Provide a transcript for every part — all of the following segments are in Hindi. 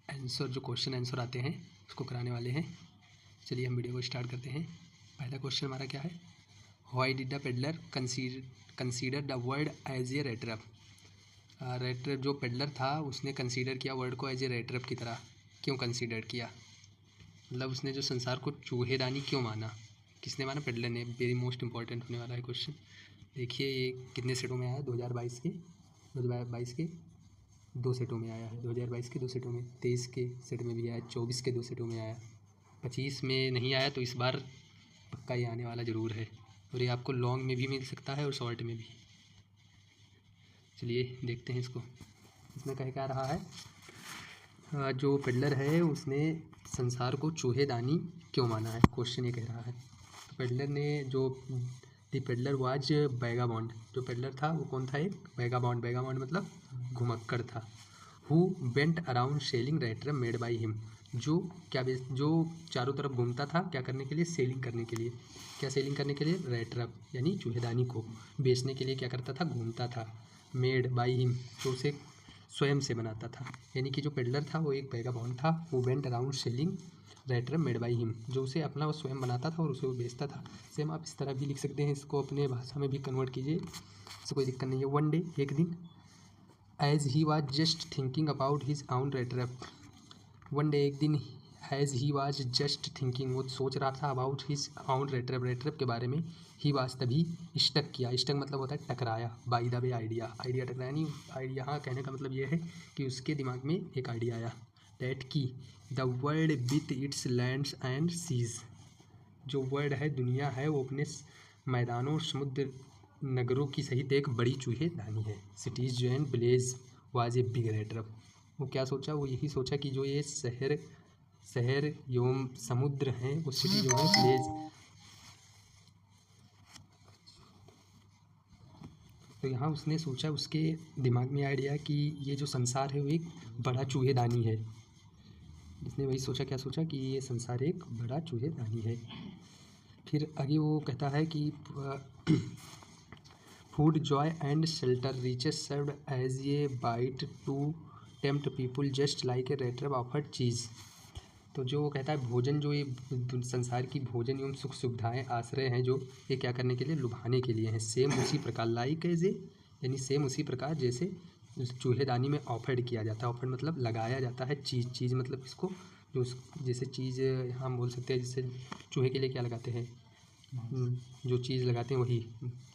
आंसर, जो क्वेश्चन आंसर आते हैं उसको कराने वाले हैं। चलिए हम वीडियो को स्टार्ट करते हैं। पहला क्वेश्चन हमारा क्या है, why did the peddler consider the word as a rat trap. Rat trap, जो पेडलर था उसने कंसीडर किया वर्ड को एज ए रेट ट्रैप की तरह। क्यों कंसीडर किया, मतलब उसने जो संसार को चूहेदानी क्यों माना, किसने माना, पेडलर ने। वेरी मोस्ट इंपॉर्टेंट होने वाला है क्वेश्चन। देखिए ये कितने सेटों में आया है, 2022 के 2 सेटों में आया है, 2022 के 2 सेटों में, 23 के सेट में भी आया, 24 के 2 सेटों में आया, 25 में नहीं आया, तो इस बार पक्का ये आने वाला ज़रूर है। और ये आपको लॉन्ग में भी मिल सकता है और शॉर्ट में भी। चलिए देखते हैं इसको। इसमें कह क्या रहा है, जो पेडलर है उसने संसार को चूहेदानी क्यों माना है, क्वेश्चन ये कह रहा है। तो पेडलर ने जो दी पेडलर वाज वैगाबॉन्ड, जो पेडलर था वो कौन था, एक वैगाबॉन्ड। वैगाबॉन्ड मतलब घुमक्कड़ था। Who went around selling rate trap made by him, जो चारों तरफ घूमता था, क्या करने के लिए, सेलिंग करने के लिए। क्या सेलिंग करने के लिए, रेट ट्रैप यानी चूहेदानी को बेचने के लिए क्या करता था, घूमता था। मेड बाई हिम, तो उसे स्वयं से बनाता था। यानी कि जो पेडलर था वो एक वैगाबॉन्ड था। वो went around selling rate trap made by him, जो उसे अपना वो स्वयं बनाता था और उसे वो बेचता था। सेम आप इस तरह भी लिख सकते हैं, इसको अपने भाषा में भी कन्वर्ट कीजिए, इससे कोई दिक्कत नहीं है। वन डे, एक दिन, as he was just thinking about his own rat trap. One day, एक दिन, as he was just thinking, वो सोच रहा था, about his own rat trap के बारे में। ही वाज, तभी स्टक किया, स्टक मतलब होता है टकराया, बाई द वे आइडिया टकराया नहीं, यहाँ कहने का मतलब ये है कि उसके दिमाग में एक आइडिया आया। दैट की the world with its lands and seas, जो वर्ल्ड है, दुनिया है, वो अपने मैदानों, समुद्र, नगरों की सहित एक बड़ी चूहेदानी है। सिटीज जो and village was a big rate trap, वो क्या सोचा, वो यही सोचा कि जो ये शहर एवं समुद्र हैं, वो सिटी जो है, विलेज, तो यहाँ उसने सोचा, उसके दिमाग में आइडिया कि ये जो संसार है वो एक बड़ा चूहेदानी है। इसने वही सोचा, क्या सोचा कि ये संसार एक बड़ा चूहेदानी है। फिर आगे वो कहता है कि food, joy and shelter reaches served as a bait to tempt people just like a rat trap offered cheese. तो जो वो कहता है, भोजन, जो ये संसार की भोजन एवं सुख सुविधाएं, आश्रय हैं, जो ये क्या करने के लिए, लुभाने के लिए हैं। सेम उसी प्रकार, लाइक एज ए, यानी सेम उसी प्रकार जैसे चूहेदानी में ऑफर्ड किया जाता है। ऑफर्ड मतलब लगाया जाता है, चीज़ मतलब इसको, जो जैसे चीज़ हम बोल सकते हैं, जैसे चूहे के लिए क्या लगाते हैं, जो चीज़ लगाते हैं वही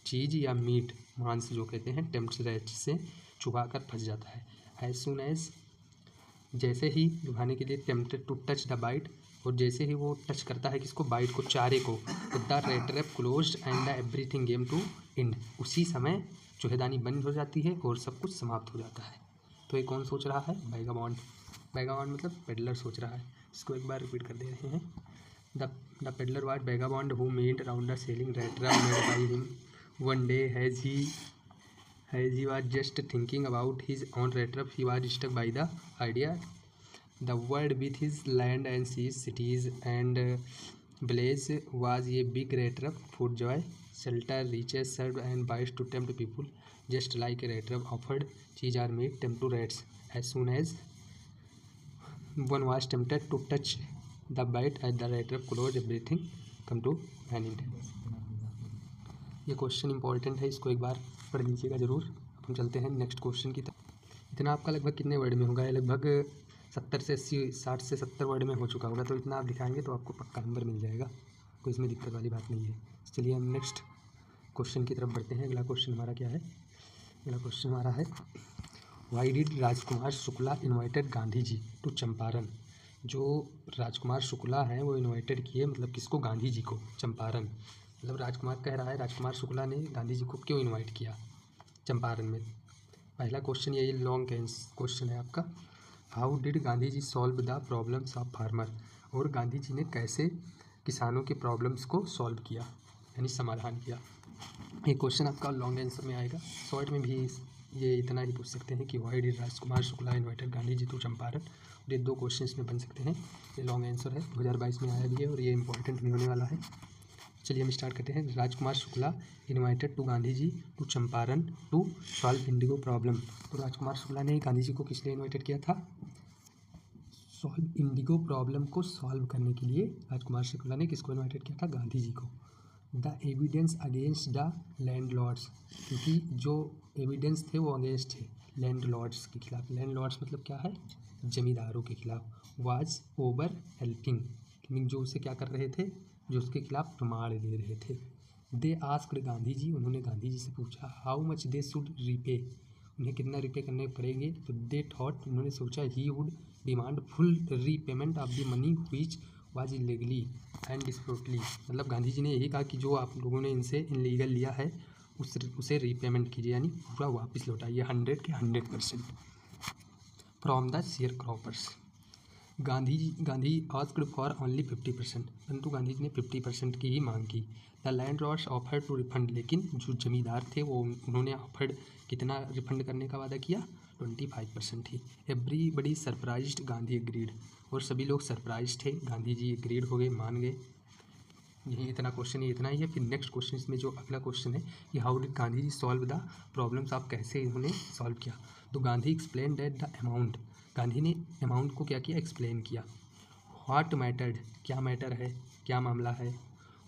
चीज़, या मीट, मांस जो कहते हैं, टेम्प्ट रेट से चुभा कर फंस जाता है। एज सुन एज, जैसे ही लुभाने के लिए, tempted to touch the bait, और जैसे ही वो टच करता है किसको, बाइट को, चारे को, तो the rat trap closed and the everything game to end, उसी समय चूहेदानी बंद हो जाती है और सब कुछ समाप्त हो जाता है। तो ये कौन सोच रहा है, वैगाबॉन्ड। वैगाबॉन्ड मतलब पेडलर सोच रहा है। इसको एक बार रिपीट कर दे रहे हैं। The peddler was vagabond who made around the selling rate trap made by him. One day as he was just thinking about his own rat trap, he was struck by the idea. The world with his land and seas, cities and villages was a big rat trap. Food, joy, shelter, riches served and bites to tempt people, just like a rat trap offered cheese or meat tempt to rats. As soon as one was tempted to touch the bite, as the rat trap closed, everything come to an end. ये क्वेश्चन इंपॉर्टेंट है, इसको एक बार पढ़ लीजिएगा ज़रूर। अब हम चलते हैं नेक्स्ट क्वेश्चन की तरफ। इतना आपका लगभग कितने वर्ड में होगा, लगभग 70 से 80, 60 से 70 वर्ड में हो चुका होगा। तो इतना आप दिखाएंगे तो आपको पक्का नंबर मिल जाएगा, कोई इसमें दिक्कत वाली बात नहीं है। चलिए हम नेक्स्ट क्वेश्चन की तरफ बढ़ते हैं। अगला क्वेश्चन हमारा क्या है, अगला क्वेश्चन हमारा है, why did Rajkumar Shukla invited Gandhi ji to Champaran. जो राजकुमार शुक्ला हैं वो इन्वाइटेड किए, मतलब किसको, गांधी जी को, चंपारण। मतलब राजकुमार कह रहा है, राजकुमार शुक्ला ने गांधी जी को क्यों इनवाइट किया चंपारण में। पहला क्वेश्चन यही लॉन्ग क्वेश्चन है आपका। How did Gandhi ji solve the problems of farmer, और गांधी जी ने कैसे किसानों के प्रॉब्लम्स को सॉल्व किया, यानी समाधान किया। ये क्वेश्चन आपका लॉन्ग आंसर में आएगा। शॉर्ट में भी ये इतना ही पूछ सकते हैं कि why did Rajkumar Shukla invited Gandhi ji to Champaran. ये 2 क्वेश्चन इसमें बन सकते हैं। ये लॉन्ग आंसर है, 2022 में आया भी है और ये इंपॉर्टेंट भी होने वाला है। चलिए हम स्टार्ट करते हैं। Rajkumar Shukla invited to Gandhi ji to Champaran to solve indigo problem. तो राजकुमार शुक्ला ने गांधी जी को किस लिए इन्वाइटेड किया था, सॉल्व इंडिगो प्रॉब्लम को सॉल्व करने के लिए राजकुमार शुक्ला ने किसको इन्वाइटेड किया था? गांधी जी को। The evidence against the landlords, क्योंकि जो एविडेंस थे वो अगेंस्ट थे लैंडलॉर्ड्स के खिलाफ। लैंडलॉर्ड्स मतलब क्या है? जमींदारों के खिलाफ। वाज ओवर हेल्पिंग, मीन जो उसे क्या कर रहे थे? जो उसके खिलाफ प्रमाण दे रहे थे। दे आस्क्ड गांधी जी, उन्होंने गांधी जी से पूछा how much they should repay, उन्हें कितना रिपे करने पड़ेंगे? तो दे थॉट, उन्होंने सोचा he would demand full repayment of the money which was illegally and disproportionately, मतलब गांधी जी ने यही कहा कि जो आप लोगों ने इनसे इनलीगल लिया है उसे रीपेमेंट कीजिए, यानी पूरा वापस लौटाइए 100 के 100% from the share croppers. Gandhi asked for only 50%, परंतु गांधी जी ने 50% की ही मांग की। The landlords offer to refund, लेकिन जो जमींदार थे वो उन्होंने ऑफर्ड कितना रिफंड करने का वादा किया? 25% ही। एवरीबडी सरप्राइज्ड, गांधी एग्रीड, और सभी लोग सरप्राइज थे, गांधी जी एग्रीड हो गए, मान गए। यही इतना क्वेश्चन, ये इतना ही है। फिर नेक्स्ट क्वेश्चन इसमें जो अगला क्वेश्चन है कि how did Gandhi ji solve the problems, आप कैसे इन्होंने सॉल्व किया? तो Gandhi explain that the amount, Gandhi ने अमाउंट को क्या किया? एक्सप्लेन किया। व्हाट मैटर्ड, क्या मैटर है, क्या मामला है?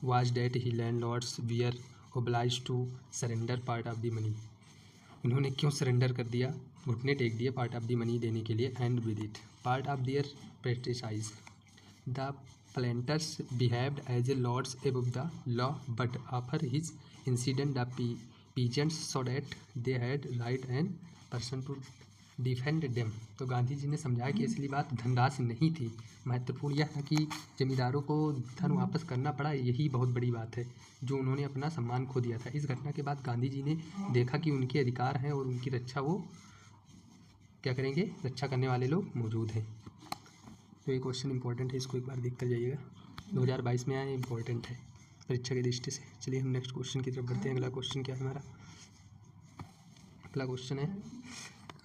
Was that he landlords were obliged to surrender part of the money, उन्होंने क्यों सरेंडर कर दिया, घुटने टेक दिए पार्ट ऑफ द मनी देने के लिए? And with it part of their pesticides the planters behaved as a lords above the law but after his incident the peasants so that they had right and person to defend them. तो गांधी जी ने समझाया कि असली बात धनराशि नहीं थी, महत्वपूर्ण यह है कि जमींदारों को धन वापस करना पड़ा, यही बहुत बड़ी बात है, जो उन्होंने अपना सम्मान खो दिया था। इस घटना के बाद गांधी जी ने देखा कि उनके अधिकार हैं और उनकी रक्षा वो क्या करेंगे? रक्षा करने वाले लोग मौजूद हैं। तो ये क्वेश्चन इंपॉर्टेंट है, इसको एक बार देख कर जाइएगा, 2022 में आया, इंपॉर्टेंट है परीक्षा की दृष्टि से। चलिए हम नेक्स्ट क्वेश्चन की तरफ बढ़ते हैं। अगला क्वेश्चन क्या है हमारा? अगला क्वेश्चन है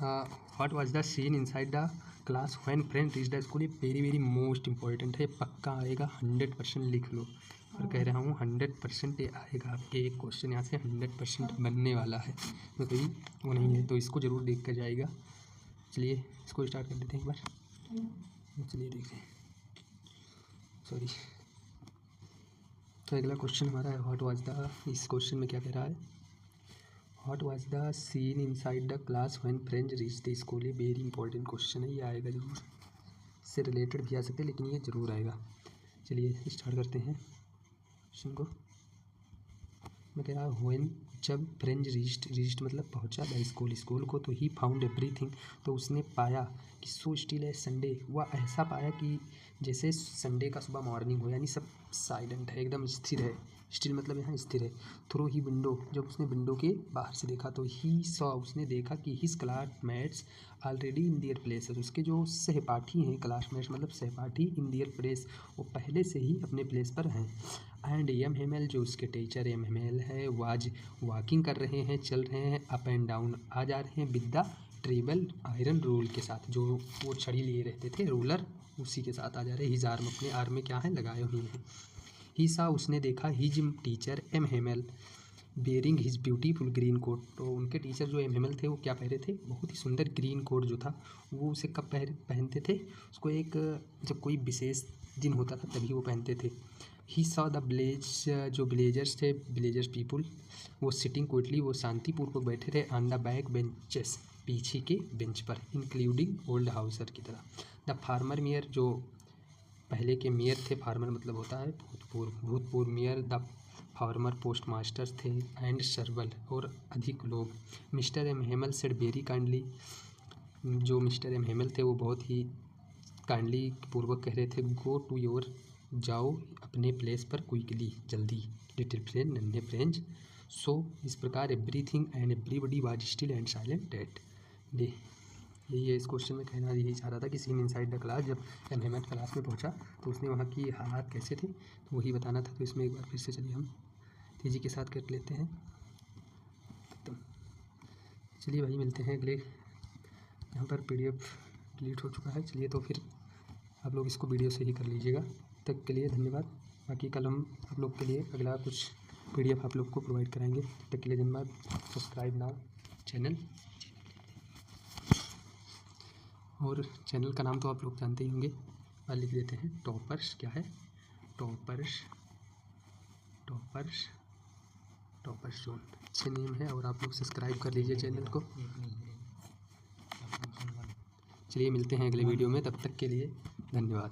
what was the scene inside the class when friend reach the school. ये वेरी वेरी मोस्ट इंपॉर्टेंट है, पक्का आएगा, 100% लिख लो, और कह रहा हूँ 100% ये आएगा आपके। एक क्वेश्चन यहाँ से 100% बनने वाला है, तो कोई वो नहीं है, तो इसको ज़रूर देख कर जाएगा। चलिए इसको स्टार्ट कर देते हैं एक बार। चलिए देखते हैं, सॉरी। तो अगला क्वेश्चन हमारा है व्हाट वाज द, इस क्वेश्चन में क्या कह रहा है? What was the scene inside the class when friend reach the school. ये वेरी इंपॉर्टेंट क्वेश्चन है, ये आएगा जरूर, इससे रिलेटेड भी आ सकते हैं लेकिन ये जरूर आएगा। चलिए स्टार्ट करते हैं क्वेश्चन को। मैं कह रहा हूँ व्हेन, जब फ्रेंड रीच्ड मतलब पहुँचा द स्कूल, स्कूल को, तो ही फाउंड एवरीथिंग, तो उसने पाया कि सो स्टिल है संडे, वह ऐसा पाया कि जैसे संडे का सुबह मॉर्निंग हो, यानी सब साइलेंट है, एकदम स्थिर है। स्टिल मतलब यहाँ स्थिर है। थ्रू ही विंडो, जब उसने विंडो के बाहर से देखा तो ही सॉ, उसने देखा कि his classmates already in their place, उसके जो सहपाठी हैं, क्लासमेट्स मतलब सहपाठी, इन दियर प्लेस, वो पहले से ही अपने प्लेस पर हैं। एंड एम हेमल, जो उसके टीचर एम हेमल है, वाज वॉकिंग कर रहे हैं, चल रहे हैं, अप एंड डाउन, आ जा रहे हैं, with the terrible iron rule के साथ, जो वो छड़ी लिए रहते थे, रूलर, उसी के साथ आ जा रहे हैं। हिज आर्म, अपने आर्म में क्या है? लगाए हुए हैं। ही सा, उसने देखा, his teacher M Hamel wearing his beautiful green coat, तो उनके टीचर जो एम हेमल थे वो क्या पहने थे? बहुत ही सुंदर ग्रीन कोट जो था, वो उसे कब पहनते थे? उसको एक जब कोई विशेष दिन होता था तभी वो पहनते थे। ही सॉ द विलेज, जो विलेजर्स थे, विलेजर्स पीपुल, वो सिटिंग क्विटली, वो शांतिपूर्वक बैठे थे, ऑन द बैक बेंचेस, पीछे के बेंच पर, इंक्लूडिंग ओल्ड हाउसर की तरह। द फार्मर मेयर, जो पहले के मेयर थे, फार्मर मतलब होता है भूतपूर्व mayor, the former post masters थे, एंड सर्वल, और अधिक लोग। Mister M Hamel said very kindly, जो मिस्टर एम हेमल थे वो बहुत ही काइंडली पूर्वक कह रहे थे, गो टू योर, जाओ अपने प्लेस पर, क्विकली, जल्दी, लिटिल फ्रेंड, नन्हे फ्रेंड्स। सो इस प्रकार everything and everybody was still and silent that day. यही है इस क्वेश्चन में कहना, यही चाह रहा था कि सीन इनसाइड द क्लास, जब एम हेमल क्लास में पहुंचा तो उसने वहाँ की हालात कैसे थे तो वही बताना था। तो इसमें एक बार फिर से चलिए हम तेज़ी के साथ कर लेते हैं। तो चलिए भाई मिलते हैं अगले, यहाँ पर PDF डिलीट हो चुका है। चलिए तो फिर आप लोग इसको वीडियो से ही कर लीजिएगा। तक के लिए धन्यवाद। बाकी कल हम आप लोग के लिए अगला कुछ PDF आप लोग को प्रोवाइड कराएंगे। तक के लिए धन्यवाद। Subscribe now channel. और चैनल का नाम तो आप लोग जानते ही होंगे, और लिख देते हैं टॉपर्स। क्या है? Toppers zone. अच्छे नेम है, और आप लोग सब्सक्राइब कर लीजिए चैनल को। चलिए मिलते हैं अगले वीडियो में, तब तक के लिए धन्यवाद।